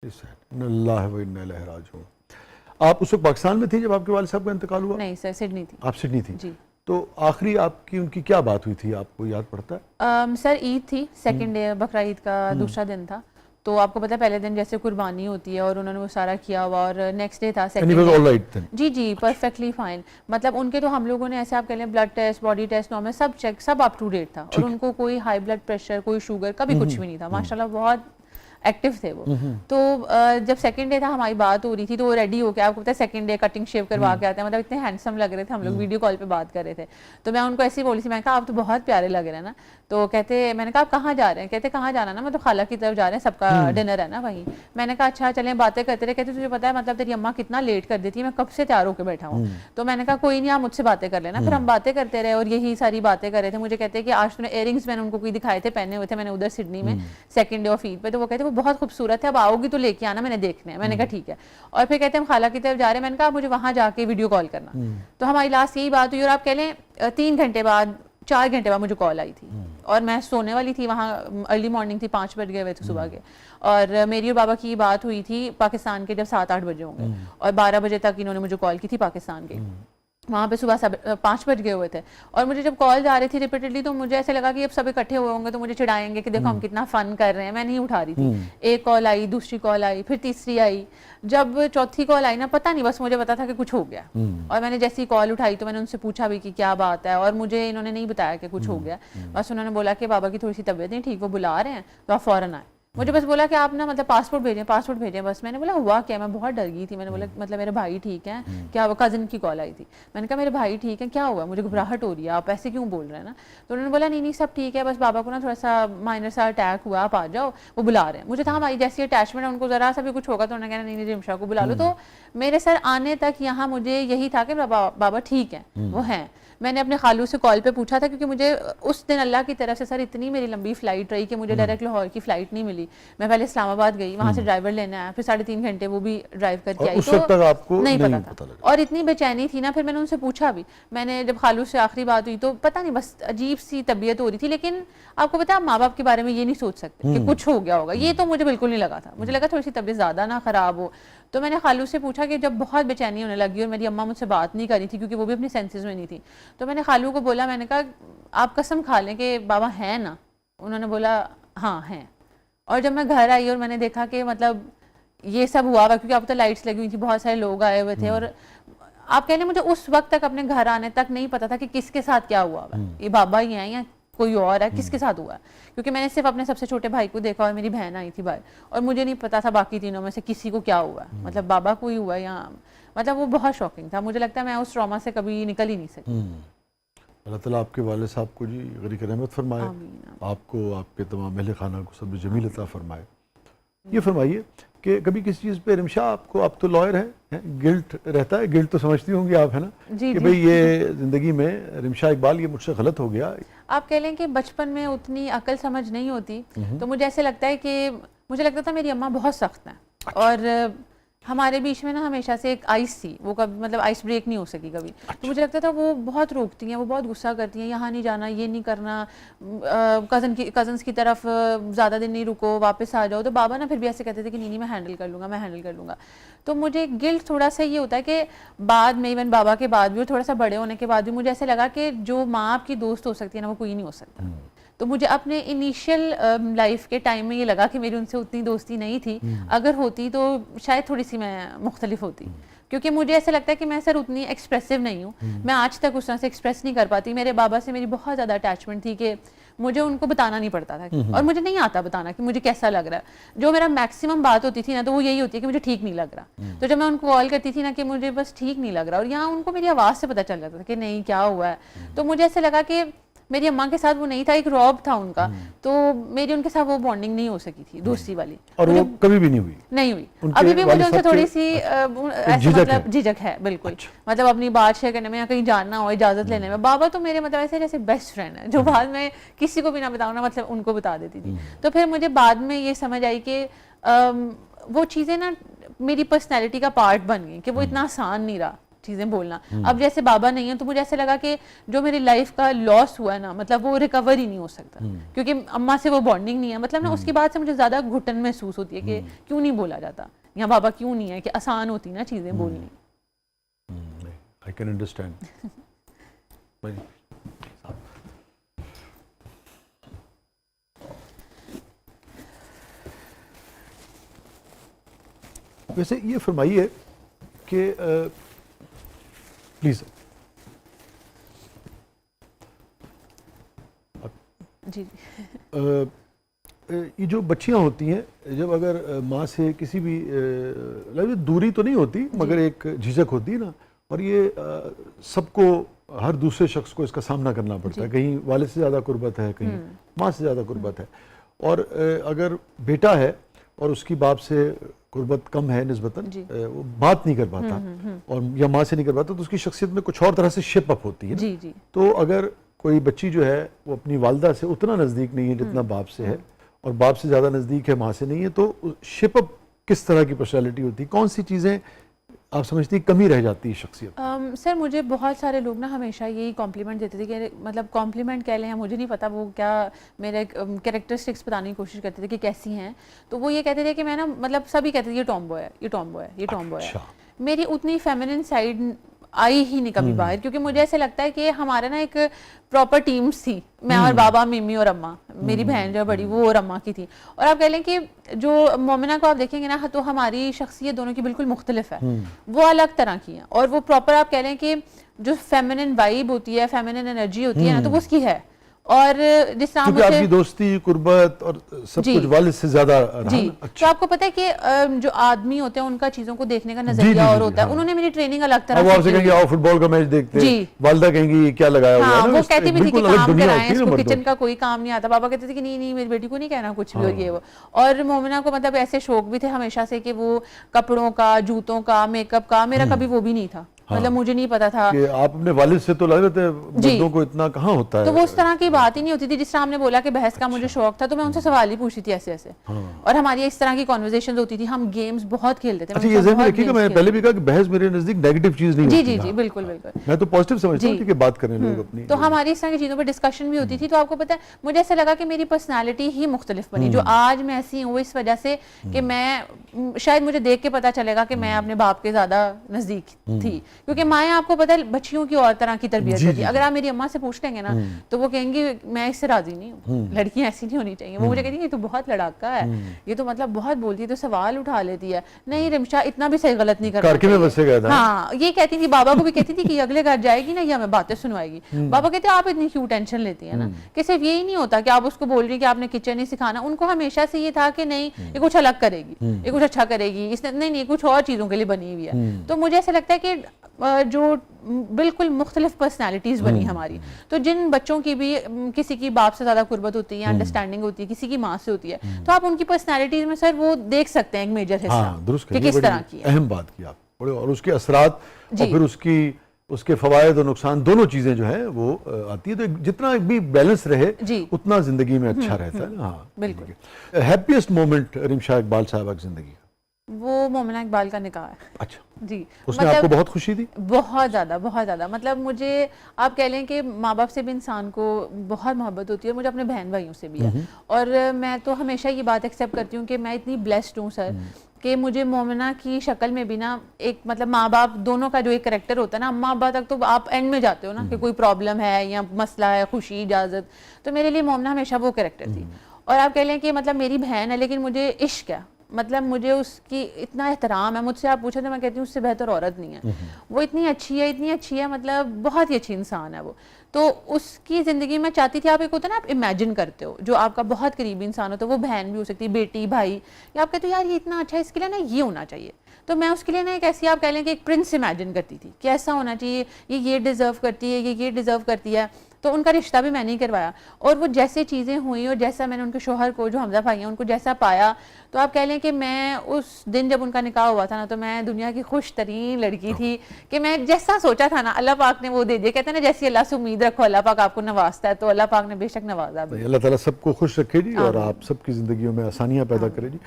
اللہ و انا الیہ راجعون. آپ اس وقت پاکستان میں تھی جب آپ کے والد صاحب کا انتقال ہوا؟ نہیں سر، سڈنی تھی. آپ سڈنی تھی؟ جی. تو آخری آپ کی ان کی کیا بات ہوئی تھی، آپ کو یاد پڑتا ہے؟ سر عید تھی، سیکنڈ ڈے، بقرہ عید کا دوسرا دن تھا. تو آپ کو پتا ہے پہلے دن جیسے قربانی ہوتی ہے اور انہوں نے وہ سارا کیا ہوا، اور نیکسٹ ڈے تھا سیکنڈ ڈے. جی جی پرفیکٹلی فائن. مطلب ان کے تو ہم لوگوں نے ایسے آپ کہہ لیں blood test, body test, normal سب چیک، سب اپ ٹو ڈیٹ تھا. اور ان کو کوئی ہائی بلڈ پریشر، کوئی شوگر، کبھی کچھ بھی نہیں تھا. ماشاء اللہ بہت ایکٹیو تھے وہ. تو جب سیکنڈ ڈے تھا ہماری بات ہو رہی تھی تو وہ ریڈی ہو کے، آپ کو پتا ہے سیکنڈ ڈے کٹنگ شیو کروا کے آتے ہیں، مطلب اتنے ہینڈسم لگ رہے تھے. ہم لوگ ویڈیو کال پہ بات کر رہے تھے تو میں ان کو ایسے ہی بولی تھی، میں نے کہا آپ تو بہت پیارے لگ رہے ہیں نا. تو کہتے، میں نے کہا آپ کہاں جا رہے ہیں؟ کہتے کہاں جانا نا، مطلب خالہ کی طرف جا رہے ہیں، سب کا ڈنر ہے نا وہیں. میں نے کہا اچھا چلیں باتیں کرتے رہے. کہتے تجھے پتا ہے مطلب تیری اماں کتنا لیٹ کر دیتی ہے، میں کب سے تیار ہو کے بیٹھا ہوں. تو میں نے کہا کوئی نہیں، آپ مجھ سے باتیں کر لینا. پھر ہم باتیں کرتے رہے اور یہی ساری باتیں کر رہے تھے. مجھے کہتے کہ آج تو نے ایئر رنگس، میں نے ان کو کوئی دکھائے تھے پہنے ہوئے تھے، میں نے ادھر سڈنی میں سیکنڈ ڈے آف عید پہ. تو وہ کہتے وہ بہت خوبصورت ہے، اب آؤ گی تو لے کے آنا، میں نے دیکھنے ہیں. میں نے کہا ٹھیک ہے. اور پھر کہتے ہیں ہم خالہ کی طرف جا رہے ہیں. میں نے کہا مجھے وہاں جا کے ویڈیو کال کرنا. تو ہماری لاسٹ یہی بات ہوئی. اور آپ کہہ لیں 3 گھنٹے بعد، 4 گھنٹے بعد مجھے کال آئی تھی. اور میں سونے والی تھی وہاں، ارلی مارننگ تھی، 5 بج گئے ہوئے تھے صبح کے. اور میری اور بابا کی بات ہوئی تھی پاکستان کے جب 7-8 بجے ہوں گے، اور 12 بجے تک انہوں نے مجھے کال کی تھی پاکستان کے. وہاں پہ صبح 5 بج گئے ہوئے تھے. اور مجھے جب کال جا رہی تھی ریپیٹڈلی تو مجھے ایسے لگا کہ اب سب اکٹھے ہوئے ہوں گے تو مجھے چڑھائیں گے کہ دیکھو ہم کتنا فن کر رہے ہیں. میں نہیں اٹھا رہی تھی. ایک کال آئی، دوسری کال آئی، پھر تیسری آئی. جب چوتھی کال آئی نا، پتہ نہیں بس مجھے پتا تھا کہ کچھ ہو گیا. اور میں نے جیسی کال اٹھائی تو میں نے ان سے پوچھا بھی کہ کیا بات ہے، اور مجھے انہوں نے نہیں بتایا کہ کچھ ہو گیا. بس انہوں نے بولا کہ بابا کی تھوڑی سی طبیعت نہیں ٹھیک، وہ بلا رہے ہیں تو آپ فوراً آئیں. مجھے بس بولا کہ آپ نا مطلب پاسپورٹ بھیجیں. بس میں نے بولا ہوا کیا؟ میں بہت ڈر گئی تھی. میں نے بولا مطلب میرے بھائی ٹھیک ہیں کیا؟ وہ کزن کی کال آئی تھی. میں نے کہا میرے بھائی ٹھیک ہیں، کیا ہوا؟ مجھے گھبراہٹ ہو رہی ہے، آپ ایسے کیوں بول رہے ہیں نا؟ تو انہوں نے بولا نہیں سب ٹھیک ہے، بس بابا کو نا تھوڑا سا مائنر سا اٹیک ہوا، آپ آ جاؤ، وہ بلا رہے ہیں. مجھے تھا ہماری جیسی اٹیچمنٹ ہے ان کو، ذرا سا بھی کچھ ہوگا تو انہوں نے کہنا نہیں رمشا کو بلا لو. تو میرے سر آنے تک یہاں مجھے یہی تھا کہ بابا ٹھیک ہیں، وہ ہیں. میں نے اپنے خالو سے کال پہ پوچھا تھا کیونکہ مجھے اس دن اللہ کی طرف سے سر اتنی میری لمبی فلائٹ رہی کہ مجھے ڈائریکٹ لاہور کی فلائٹ نہیں ملی. میں پہلے اسلام آباد گئی، وہاں سے ڈرائیور لینے آیا، پھر 3.5 گھنٹے وہ بھی ڈرائیو کر کے آئی. تو نہیں پتا تھا اور اتنی بے چینی تھی نا. پھر میں نے ان سے پوچھا بھی، میں نے جب خالو سے آخری بات ہوئی تو پتہ نہیں بس عجیب سی طبیعت ہو رہی تھی. لیکن آپ کو پتا ہے آپ ماں باپ کے بارے میں یہ نہیں سوچ سکتے کہ کچھ ہو گیا ہوگا. یہ تو مجھے بالکل نہیں لگا تھا. مجھے لگا تھوڑی سی طبیعت زیادہ نہ خراب ہو. تو میں نے خالو سے پوچھا کہ جب بہت بے چینی ہونے لگی اور میری اماں مجھ سے بات نہیں کری تھی کیونکہ وہ بھی اپنی سینسز میں نہیں تھی، تو میں نے خالو کو بولا، میں نے کہا آپ قسم کھا لیں کہ بابا ہیں نا؟ انہوں نے بولا ہاں ہیں. اور جب میں گھر آئی اور میں نے دیکھا کہ مطلب یہ سب ہوا ہوا، کیونکہ اب تو لائٹس لگی ہوئی تھی، بہت سارے لوگ آئے ہوئے تھے. اور آپ کہہ لیں مجھے اس وقت تک اپنے گھر آنے تک نہیں پتا تھا کہ کس کے ساتھ کیا ہوا ہوا. یہ بابا ہی ہیں یا کوئی اور ہے، کس کے ساتھ ہوا ہے. کیونکہ میں نے صرف اپنے سب سے چھوٹے بھائی کو دیکھا اور میری بہن آئی تھی باہر، اور مجھے نہیں پتا تھا باقی تینوں میں سے کسی کو کیا ہوا. مطلب بابا کو ہی ہوا یا مطلب وہ بہت شاکنگ تھا. مجھے لگتا ہے میں اس ٹراما سے کبھی نکل ہی نہیں سکی. اللہ تعالیٰ آپ کے والد صاحب کو جی غریق رحمت فرمائے، آپ کو، آپ کے تمام اہل خانہ کو صبر جمیل عطا فرمائے. یہ فرمائیے کہ کبھی کسی چیز پہ رمشا آپ تو لائر ہیں، گلٹ رہتا ہے؟ گلٹ تو سمجھتی ہوں گی آپ، ہے نا، کہ بھئی یہ زندگی میں رمشا اقبال یہ مجھ سے غلط ہو گیا. آپ کہہ لیں کہ بچپن میں اتنی عقل سمجھ نہیں ہوتی تو مجھے ایسے لگتا ہے کہ مجھے لگتا تھا میری اماں بہت سخت ہیں. اور ہمارے بیچ میں نا ہمیشہ سے ایک آئس تھی، وہ کبھی مطلب آئس بریک نہیں ہو سکی کبھی. تو مجھے لگتا تھا وہ بہت روکتی ہیں، وہ بہت غصہ کرتی ہیں، یہاں نہیں جانا، یہ نہیں کرنا، کزنس کی طرف زیادہ دن نہیں رکو، واپس آ جاؤ. تو بابا نا پھر بھی ایسے کہتے تھے کہ نہیں میں ہینڈل کر لوں گا. تو مجھے گلٹ تھوڑا سا یہ ہوتا ہے کہ بعد میں ایون بابا کے بعد بھی اور تھوڑا سا بڑے ہونے کے بعد بھی مجھے ایسے لگا کہ جو ماں آپ کی دوست ہو سکتی ہے نا وہ کوئی نہیں ہو سکتا. تو مجھے اپنے انیشیل لائف کے ٹائم میں یہ لگا کہ میری ان سے اتنی دوستی نہیں تھی. اگر ہوتی تو شاید تھوڑی سی میں مختلف ہوتی، کیونکہ مجھے ایسا لگتا ہے کہ میں سر اتنی ایکسپریسو نہیں ہوں. میں آج تک اس طرح سے ایکسپریس نہیں کر پاتی. میرے بابا سے میری بہت زیادہ اٹیچمنٹ تھی کہ مجھے ان کو بتانا نہیں پڑتا تھا، اور مجھے نہیں آتا بتانا کہ مجھے کیسا لگ رہا ہے. جو میرا میکسیمم بات ہوتی تھی نا تو وہ یہی ہوتی ہے کہ مجھے ٹھیک نہیں لگ رہا. تو جب میں ان کو کال کرتی تھی نا کہ مجھے بس ٹھیک نہیں لگ رہا، اور یہاں ان کو میری آواز سے پتہ چل جاتا تھا کہ نہیں کیا ہوا ہے. تو مجھے ایسے لگا کہ میری اماں کے ساتھ وہ نہیں تھا، ایک رعب تھا ان کا. تو میری ان کے ساتھ وہ بانڈنگ نہیں ہو سکی تھی دوسری والی، اور وہ کبھی بھی نہیں ہوئی. ابھی بھی مجھے ان سے تھوڑی سی ایسا مطلب جھجک ہے بالکل. مطلب اپنی بات شیئر کرنے میں یا کہیں جاننا ہو، اجازت لینے میں. بابا تو میرے مطلب ایسے جیسے بیسٹ فرینڈ ہے، جو بعد میں کسی کو بھی نہ بتاؤں نا مطلب ان کو بتا دیتی تھی. تو پھر مجھے بعد میں یہ سمجھ آئی کہ وہ چیزیں نا میری پرسنالٹی کا پارٹ بن گئی کہ وہ اتنا آسان نہیں رہا چیزیں بولنا. اب جیسے بابا نہیں ہے تو مجھے ایسے لگا کہ جو میری لائف کا لاس ہوا ہے نا, مطلب وہ ریکور ہی نہیں ہو سکتا, کیونکہ اماں سے وہ بانڈنگ نہیں ہے. مطلب نا اس کے بعد سے مجھے زیادہ گھٹن محسوس ہوتی ہے کہ کیوں نہیں بولا جاتا, یا بابا کیوں نہیں ہے, کہ آسان ہوتی نا چیزیں بولنی. I can understand. ویسے یہ فرمائیے کہ پلیز جی یہ جو بچیاں ہوتی ہیں جب اگر ماں سے کسی بھی دوری تو نہیں ہوتی مگر ایک جھجک ہوتی ہے نا, اور یہ سب کو ہر دوسرے شخص کو اس کا سامنا کرنا پڑتا ہے, کہیں والد سے زیادہ قربت ہے, کہیں ماں سے زیادہ قربت ہے, اور اگر بیٹا ہے اور اس کی باپ سے قربت کم ہے نسبتاً, وہ بات نہیں کر پاتا اور یا ماں سے نہیں کر پاتا, تو اس کی شخصیت میں کچھ اور طرح سے شیپ اپ ہوتی ہے. تو اگر کوئی بچی جو ہے وہ اپنی والدہ سے اتنا نزدیک نہیں ہے جتنا باپ سے ہے, اور باپ سے زیادہ نزدیک ہے ماں سے نہیں ہے, تو شیپ اپ کس طرح کی پرسنالٹی ہوتی ہے, کون سی چیزیں آپ سمجھتی کمی رہ جاتی ہے شخصیت؟ سر مجھے بہت سارے لوگ نا ہمیشہ یہی کمپلیمنٹ دیتے تھے کہ مطلب کمپلیمنٹ کہہ لیں, مجھے نہیں پتا وہ کیا, میرے کریکٹرسٹکس بتانے کی کوشش کرتے تھے کہ کیسی ہیں, تو وہ یہ کہتے تھے کہ میں نا مطلب سبھی کہتے تھے یہ ٹام بوائے ہے, یہ ٹام بوائے ہے, یہ ٹام بوائے ہے. میری اتنی فیمینن سائڈ آئی ہی نہیں کبھی باہر, کیونکہ مجھے ایسے لگتا ہے کہ ہمارا نا ایک پراپر ٹیمز تھی, میں اور بابا, ممی اور اماں, میری بہن جو بڑی وہ اور اماں کی تھی. اور آپ کہہ لیں کہ جو مومنہ کو آپ دیکھیں گے نا تو ہماری شخصیت دونوں کی بالکل مختلف ہے, وہ الگ طرح کی ہیں, اور وہ پراپر آپ کہہ لیں کہ جو فیمینن وائب ہوتی ہے, فیمینن انرجی ہوتی ہے نا, تو وہ اس کی ہے. اور جس طرح کیونکہ آپ کی دوستی قربت اور سب کچھ والد سے زیادہ رہا. تو آپ کو پتہ ہے کہ جو آدمی ہوتے ہیں ان کا چیزوں کو دیکھنے کا نظریہ اور ہوتا ہے, انہوں نے میری ٹریننگ الگ طرح سے وہ آپ سے کہیں گے آؤ فٹ بال کا میچ دیکھتے ہیں, والدہ کہیں گی یہ کیا لگایا ہوا ہے, وہ کہتی بھی تھی کہ کام کرائیں, اس کو کچن کا کوئی کام نہیں آتا. بابا کہتے تھے کہ نہیں میری بیٹی کو نہیں کہنا کچھ بھی, اور یہ وہ. اور مومنہ کو مطلب ایسے شوق بھی تھے ہمیشہ سے کہ وہ کپڑوں کا, جوتوں کا, میک اپ کا, میرا کبھی وہ بھی نہیں تھا, مطلب مجھے نہیں پتا تھا کہ آپ اپنے والد سے تو لگ رہے تھے مردوں کو اتنا کہاں ہوتا ہے, تو وہ اس طرح کی بات ہی نہیں ہوتی تھی. جس طرح ہم نے بولا کہ بحث کا مجھے شوق تھا, تو میں ان سے سوال ہی پوچھتی تھی ایسے ایسے, اور ہماری اس طرح کی کنورسیشنز ہوتی تھی. ہم گیمز بہت کھیلتے تھے. اچھا یہ ذہن میں رکھیے گا, میں پہلے بھی کہا کہ بحث میرے نزدیک نیگیٹو چیز نہیں ہوتی. جی بالکل بالکل, میں تو پازیٹیو سمجھتا ہوں کہ بات کریں لوگ اپنی. تو ہماری اس طرح کی چیزوں پہ ڈسکشن بھی ہوتی تھی. تو آپ کو پتہ ہے مجھے ایسا لگا کہ میری پرسنالٹی ہی مختلف بنی, جو آج میں ایسی ہوں اس وجہ سے کہ میں شاید مجھے دیکھ کے پتا چلے گا کہ میں اپنے باپ کے زیادہ نزدیک تھی, کیونکہ مائیں آپ کو پتہ ہے بچیوں کی اور طرح کی تربیت ہوتی ہے. اگر آپ میری اماں سے پوچھ لیں گے نا تو وہ کہیں گی میں اس سے راضی نہیں ہوں, لڑکیاں ایسی نہیں ہونی چاہیے. وہ مجھے کہتی ہیں یہ تو بہت لڑاکا ہے, یہ تو مطلب بہت بولتی ہے, تو سوال اٹھا لیتی ہے. نہیں رمشا اتنا بھی صحیح غلط نہیں کرنا چاہیے. ہاں یہ کہتی تھی, بابا کو بھی کہتی تھی کہ اگلے گھر جائے گی نا یہ ہمیں باتیں سنوائے گی. بابا کہتے ہیں آپ اتنی کیوں ٹینشن لیتی ہیں نا, کہ صرف یہی نہیں ہوتا کہ آپ اس کو بول رہی کہ آپ نے کچن نہیں سکھانا. ان کو ہمیشہ سے یہ تھا کہ نہیں یہ کچھ الگ کرے گی, یہ کچھ اچھا کرے گی, اس نے نہیں کچھ اور چیزوں کے لیے بنی ہوئی ہے. تو مجھے ایسا لگتا ہے کہ جو بالکل مختلف پرسنالٹیز بنی ہماری, تو جن بچوں کی بھی کسی کی باپ سے زیادہ قربت ہوتی ہے, انڈرسٹینڈنگ ہوتی ہے, کسی کی ماں سے ہوتی ہے, تو آپ ان کی پرسنالٹیز میں سر وہ دیکھ سکتے ہیں ایک میجر حصہ کہ کس طرح کی ہے. اہم بات کی آپ, اور اس کے اثرات اور پھر اس کے فوائد اور نقصان دونوں چیزیں جو ہیں وہ آتی ہے. تو جتنا بھی بیلنس رہے اتنا زندگی میں اچھا رہتا ہے. ہاں بالکل. ہیپیسٹ مومنٹ رمشا اقبال صاحبہ کی زندگی کا وہ مومنہ اقبال کا نکاح ہے. اچھا جی, اس میں آپ کو بہت خوشی تھی؟ بہت زیادہ. مطلب مجھے آپ کہہ لیں کہ ماں باپ سے بھی انسان کو بہت محبت ہوتی ہے, مجھے اپنے بہن بھائیوں سے بھی ہے. اور میں تو ہمیشہ یہ بات ایکسیپٹ کرتی ہوں کہ میں اتنی بلیسڈ ہوں سر کہ مجھے مومنہ کی شکل میں بھی نا ایک مطلب ماں باپ دونوں کا جو ایک کریکٹر ہوتا ہے نا, ماں باپ تک تو آپ اینڈ میں جاتے ہو نا کہ کوئی پرابلم ہے یا مسئلہ ہے, خوشی, اجازت, تو میرے لیے مومنہ ہمیشہ وہ کریکٹر تھی. اور آپ کہہ لیں کہ مطلب میری بہن ہے لیکن مجھے عشق ہے, مطلب مجھے اس کی اتنا احترام ہے. مجھ سے آپ پوچھیں تو میں کہتی ہوں اس سے بہتر عورت نہیں ہے. وہ اتنی اچھی ہے, مطلب بہت ہی اچھی انسان ہے وہ. تو اس کی زندگی میں چاہتی تھی, آپ ایک ہوتا ہے نا آپ امیجن کرتے ہو جو آپ کا بہت قریبی انسان ہوتا ہے, وہ بہن بھی ہو سکتی ہے, بیٹی, بھائی, یا آپ کہتے ہو یار یہ اتنا اچھا ہے, اس کے لیے نا یہ ہونا چاہیے. تو میں اس کے لیے نا ایک ایسی آپ کہہ لیں کہ ایک پرنس امیجن کرتی تھی کہ ایسا ہونا چاہیے, یہ ڈیزرو کرتی ہے, یہ ڈیزرو کرتی ہے. تو ان کا رشتہ بھی میں نہیں کروایا, اور وہ جیسے چیزیں ہوئیں اور جیسا میں نے ان کے شوہر کو, جو حمزہ بھائی ہیں, ان کو جیسا پایا, تو آپ کہہ لیں کہ میں اس دن جب ان کا نکاح ہوا تھا نا تو میں دنیا کی خوش ترین لڑکی تھی کہ میں جیسا سوچا تھا نا اللہ پاک نے وہ دے دیا. کہتے ہیں نا جیسی اللہ سے امید رکھو اللہ پاک آپ کو نوازتا ہے, تو اللہ پاک نے بے شک نوازا. اللہ تعالیٰ سب کو خوش رکھے جی, اور آپ سب کی زندگیوں میں آسانیاں پیدا کرے جی.